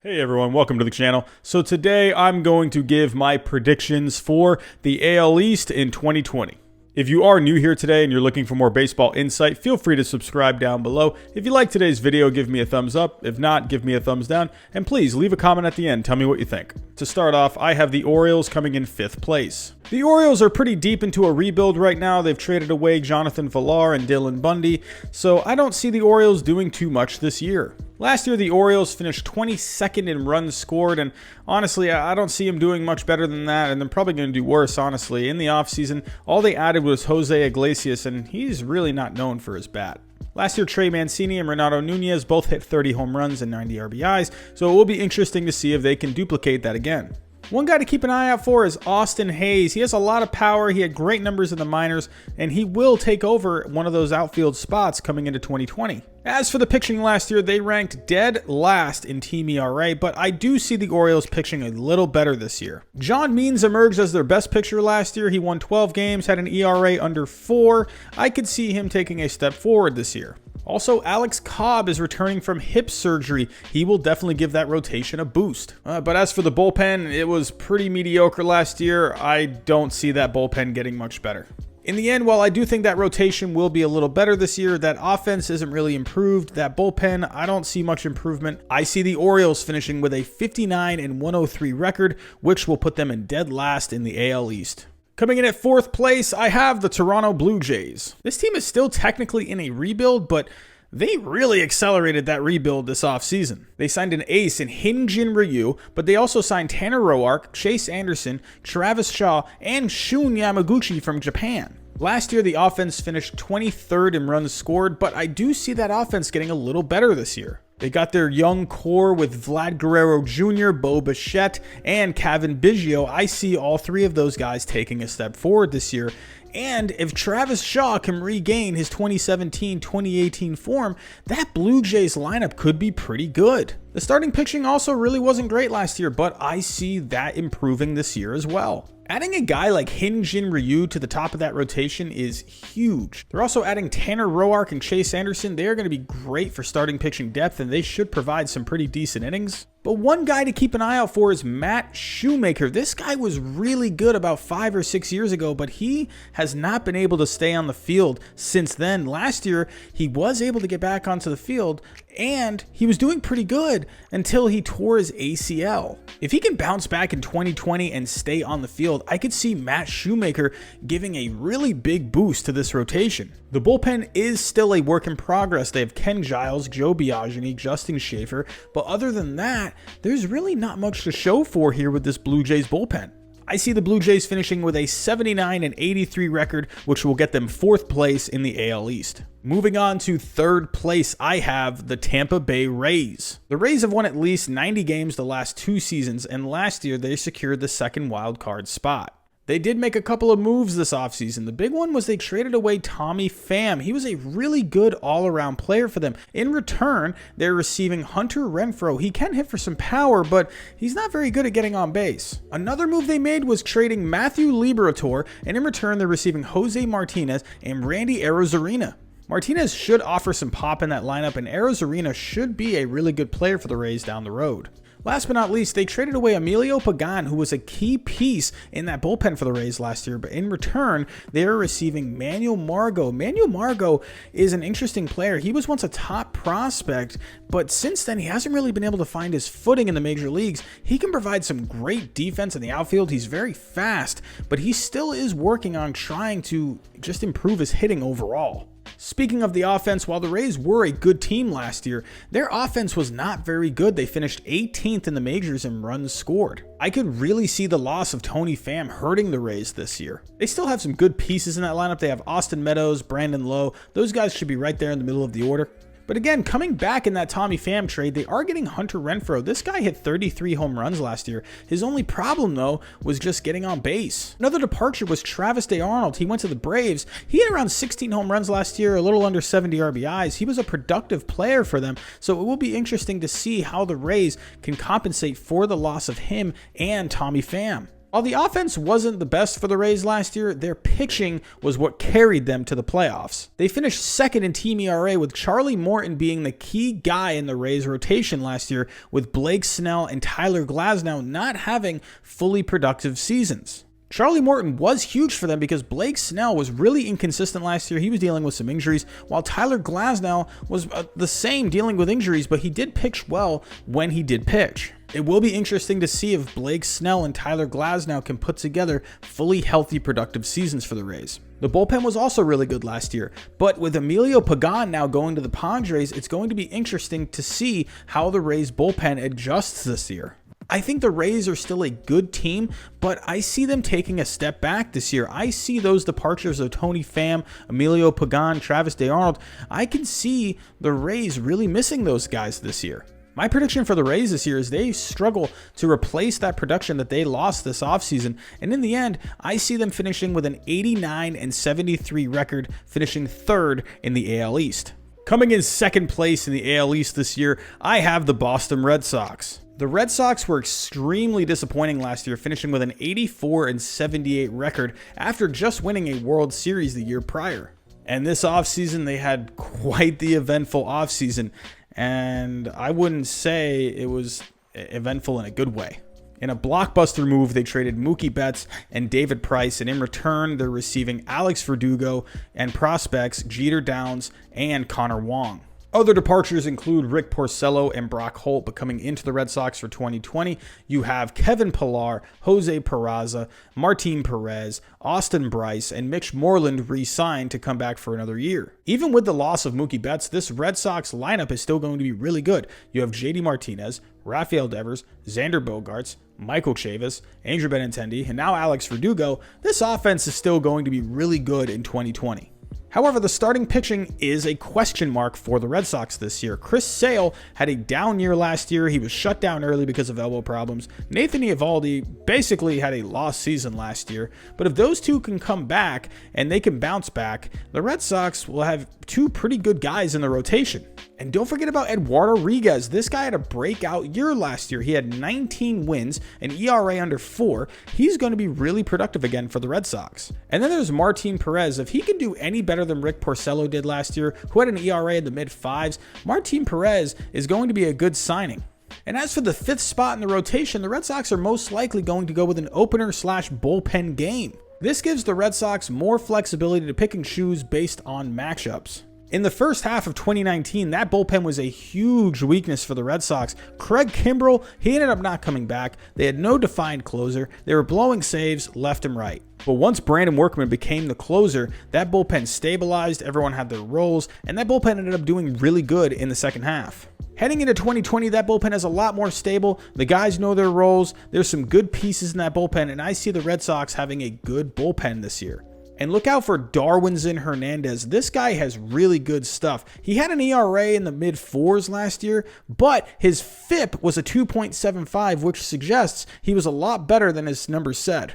Hey everyone, welcome to the channel. So today I'm going to give my predictions for the AL East in 2020. If you are new here today and you're looking for more baseball insight, feel free to subscribe down below. If you like today's video, give me a thumbs up. If not, give me a thumbs down. And please leave a comment at the end. Tell me what you think. To start off, I have the Orioles coming in 5th place. The Orioles are pretty deep into a rebuild right now. They've traded away Jonathan Villar and Dylan Bundy, so I don't see the Orioles doing too much this year. Last year, the Orioles finished 22nd in runs scored, and honestly, I don't see them doing much better than that, and they're probably going to do worse, honestly. In the offseason, all they added was Jose Iglesias, and he's really not known for his bat. Last year, Trey Mancini and Renato Nunez both hit 30 home runs and 90 RBIs, so it will be interesting to see if they can duplicate that again. One guy to keep an eye out for is Austin Hayes. He has a lot of power, he had great numbers in the minors, and he will take over one of those outfield spots coming into 2020. As for the pitching last year, they ranked dead last in team ERA, but I do see the Orioles pitching a little better this year. John Means emerged as their best pitcher last year. He won 12 games, had an ERA under 4. I could see him taking a step forward this year. Also, Alex Cobb is returning from hip surgery. He will definitely give that rotation a boost. But as for the bullpen, it was pretty mediocre last year. I don't see that bullpen getting much better. In the end, while I do think that rotation will be a little better this year, that offense isn't really improved. That bullpen, I don't see much improvement. I see the Orioles finishing with a 59-103 record, which will put them in dead last in the AL East. Coming in at 4th place, I have the Toronto Blue Jays. This team is still technically in a rebuild, but they really accelerated that rebuild this offseason. They signed an ace in Hyun-Jin Ryu, but they also signed Tanner Roark, Chase Anderson, Travis Shaw, and Shun Yamaguchi from Japan. Last year, the offense finished 23rd in runs scored, but I do see that offense getting a little better this year. They got their young core with Vlad Guerrero Jr., Bo Bichette, and Cavan Biggio. I see all three of those guys taking a step forward this year. And if Travis Shaw can regain his 2017-2018 form, that Blue Jays lineup could be pretty good. The starting pitching also really wasn't great last year, but I see that improving this year as well. Adding a guy like Hyun-Jin Ryu to the top of that rotation is huge. They're also adding Tanner Roark and Chase Anderson. They are going to be great for starting pitching depth, and they should provide some pretty decent innings. But one guy to keep an eye out for is Matt Shoemaker. This guy was really good about 5 or 6 years ago, but he has not been able to stay on the field since then. Last year, he was able to get back onto the field, and he was doing pretty good until he tore his ACL. If he can bounce back in 2020 and stay on the field, I could see Matt Shoemaker giving a really big boost to this rotation. The bullpen is still a work in progress. They have Ken Giles, Joe Biagini, Justin Schaefer, but other than that, there's really not much to show for here with this Blue Jays bullpen. I see the Blue Jays finishing with a 79-83 record, which will get them 4th place in the AL East. Moving on to 3rd place, I have the Tampa Bay Rays. The Rays have won at least 90 games the last 2 seasons, and last year they secured the 2nd wild card spot. They did make a couple of moves this offseason. The big one was they traded away Tommy Pham. He was a really good all-around player for them. In return, they're receiving Hunter Renfroe. He can hit for some power, but he's not very good at getting on base. Another move they made was trading Matthew Liberatore, and in return, they're receiving Jose Martinez and Randy Arozarena. Martinez should offer some pop in that lineup, and Arozarena should be a really good player for the Rays down the road. Last but not least, they traded away Emilio Pagan, who was a key piece in that bullpen for the Rays last year, but in return, they are receiving Manuel Margot. Manuel Margot is an interesting player. He was once a top prospect, but since then, he hasn't really been able to find his footing in the major leagues. He can provide some great defense in the outfield. He's very fast, but he still is working on trying to just improve his hitting overall. Speaking of the offense, while the Rays were a good team last year, their offense was not very good. They finished 18th in the majors in runs scored. I could really see the loss of Tony Pham hurting the Rays this year. They still have some good pieces in that lineup. They have Austin Meadows, Brandon Lowe. Those guys should be right there in the middle of the order. But again, coming back in that Tommy Pham trade, they are getting Hunter Renfroe. This guy hit 33 home runs last year. His only problem, though, was just getting on base. Another departure was Travis DeArnold. He went to the Braves. He had around 16 home runs last year, a little under 70 RBIs. He was a productive player for them, so it will be interesting to see how the Rays can compensate for the loss of him and Tommy Pham. While the offense wasn't the best for the Rays last year, their pitching was what carried them to the playoffs. They finished second in team ERA, with Charlie Morton being the key guy in the Rays rotation last year, with Blake Snell and Tyler Glasnow not having fully productive seasons. Charlie Morton was huge for them because Blake Snell was really inconsistent last year. He was dealing with some injuries, while Tyler Glasnow was the same, dealing with injuries, but he did pitch well when he did pitch. It will be interesting to see if Blake Snell and Tyler Glasnow can put together fully healthy, productive seasons for the Rays. The bullpen was also really good last year, but with Emilio Pagan now going to the Padres, it's going to be interesting to see how the Rays bullpen adjusts this year. I think the Rays are still a good team, but I see them taking a step back this year. I see those departures of Tony Pham, Emilio Pagan, Travis DeArnold. I can see the Rays really missing those guys this year. My prediction for the Rays this year is they struggle to replace that production that they lost this offseason, and in the end, I see them finishing with an 89-73 record, finishing third in the AL East. Coming in second place in the AL East this year, I have the Boston Red Sox. The Red Sox were extremely disappointing last year, finishing with an 84-78 record after just winning a World Series the year prior. And this offseason, they had quite the eventful offseason, and I wouldn't say it was eventful in a good way. In a blockbuster move, they traded Mookie Betts and David Price, and in return, they're receiving Alex Verdugo and prospects Jeter Downs and Connor Wong. Other departures include Rick Porcello and Brock Holt, but coming into the Red Sox for 2020, you have Kevin Pillar, Jose Peraza, Martin Perez, Austin Bryce, and Mitch Moreland re-signed to come back for another year. Even with the loss of Mookie Betts, this Red Sox lineup is still going to be really good. You have JD Martinez, Rafael Devers, Xander Bogaerts, Michael Chavis, Andrew Benintendi, and now Alex Verdugo. This offense is still going to be really good in 2020. However, the starting pitching is a question mark for the Red Sox this year. Chris Sale had a down year last year. He was shut down early because of elbow problems. Nathan Eovaldi basically had a lost season last year. But if those two can come back and they can bounce back, the Red Sox will have two pretty good guys in the rotation. And don't forget about Eduardo Rodriguez. This guy had a breakout year last year. He had 19 wins, an ERA under 4. He's going to be really productive again for the Red Sox. And then there's Martin Perez. If he can do any better than Rick Porcello did last year, who had an ERA in the mid-5s, Martin Perez is going to be a good signing. And as for the 5th spot in the rotation, the Red Sox are most likely going to go with an opener/bullpen game. This gives the Red Sox more flexibility to pick and choose based on matchups. In the first half of 2019, that bullpen was a huge weakness for the Red Sox. Craig Kimbrell, he ended up not coming back. They had no defined closer. They were blowing saves left and right. But once Brandon Workman became the closer, that bullpen stabilized, everyone had their roles, and that bullpen ended up doing really good in the second half. Heading into 2020, that bullpen is a lot more stable. The guys know their roles. There's some good pieces in that bullpen, and I see the Red Sox having a good bullpen this year. And look out for Darwinzon Hernandez. This guy has really good stuff. He had an ERA in the mid-4s last year, but his FIP was a 2.75, which suggests he was a lot better than his numbers said.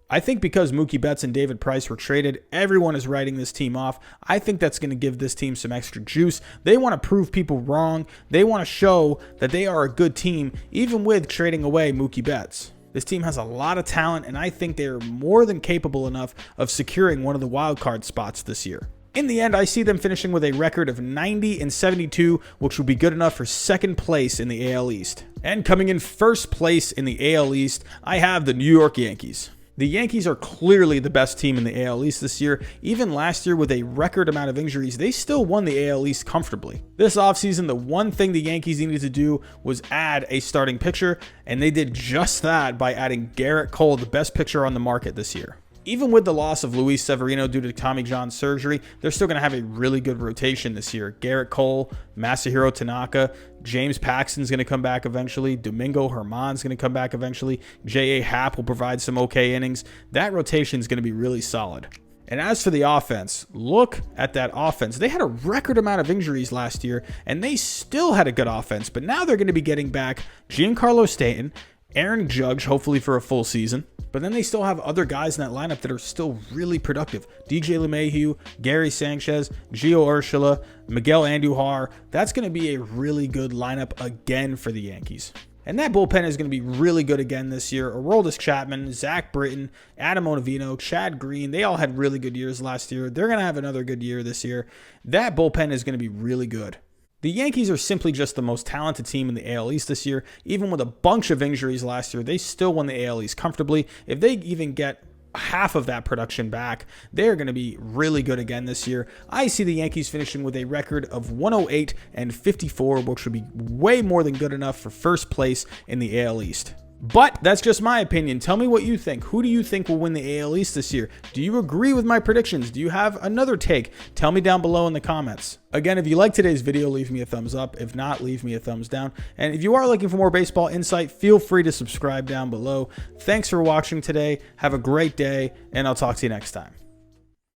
I think because Mookie Betts and David Price were traded, everyone is writing this team off. I think that's going to give this team some extra juice. They want to prove people wrong. They want to show that they are a good team, even with trading away Mookie Betts. This team has a lot of talent, and I think they are more than capable enough of securing one of the wild card spots this year. In the end, I see them finishing with a record of 90-72, which will be good enough for second place in the AL East. And coming in first place in the AL East, I have the New York Yankees. The Yankees are clearly the best team in the AL East this year. Even last year with a record amount of injuries, they still won the AL East comfortably. This offseason, the one thing the Yankees needed to do was add a starting pitcher, and they did just that by adding Garrett Cole, the best pitcher on the market this year. Even with the loss of Luis Severino due to Tommy John surgery, they're still going to have a really good rotation this year. Garrett Cole, Masahiro Tanaka, James Paxton's going to come back eventually. Domingo Germán's going to come back eventually. J.A. Happ will provide some okay innings. That rotation is going to be really solid. And as for the offense, look at that offense. They had a record amount of injuries last year, and they still had a good offense. But now they're going to be getting back Giancarlo Stanton, Aaron Judge, hopefully for a full season. But then they still have other guys in that lineup that are still really productive. DJ LeMahieu, Gary Sanchez, Gio Urshela, Miguel Andujar. That's going to be a really good lineup again for the Yankees. And that bullpen is going to be really good again this year. Aroldis Chapman, Zach Britton, Adam Ottavino, Chad Green, they all had really good years last year. They're going to have another good year this year. That bullpen is going to be really good. The Yankees are simply just the most talented team in the AL East this year. Even with a bunch of injuries last year, they still won the AL East comfortably. If they even get half of that production back, they're going to be really good again this year. I see the Yankees finishing with a record of 108-54, which would be way more than good enough for first place in the AL East. But that's just my opinion. Tell me what you think. Who do you think will win the AL East this year? Do you agree with my predictions? Do you have another take? Tell me down below in the comments. Again, if you like today's video, leave me a thumbs up. If not, leave me a thumbs down. And if you are looking for more baseball insight, feel free to subscribe down below. Thanks for watching today. Have a great day, and I'll talk to you next time.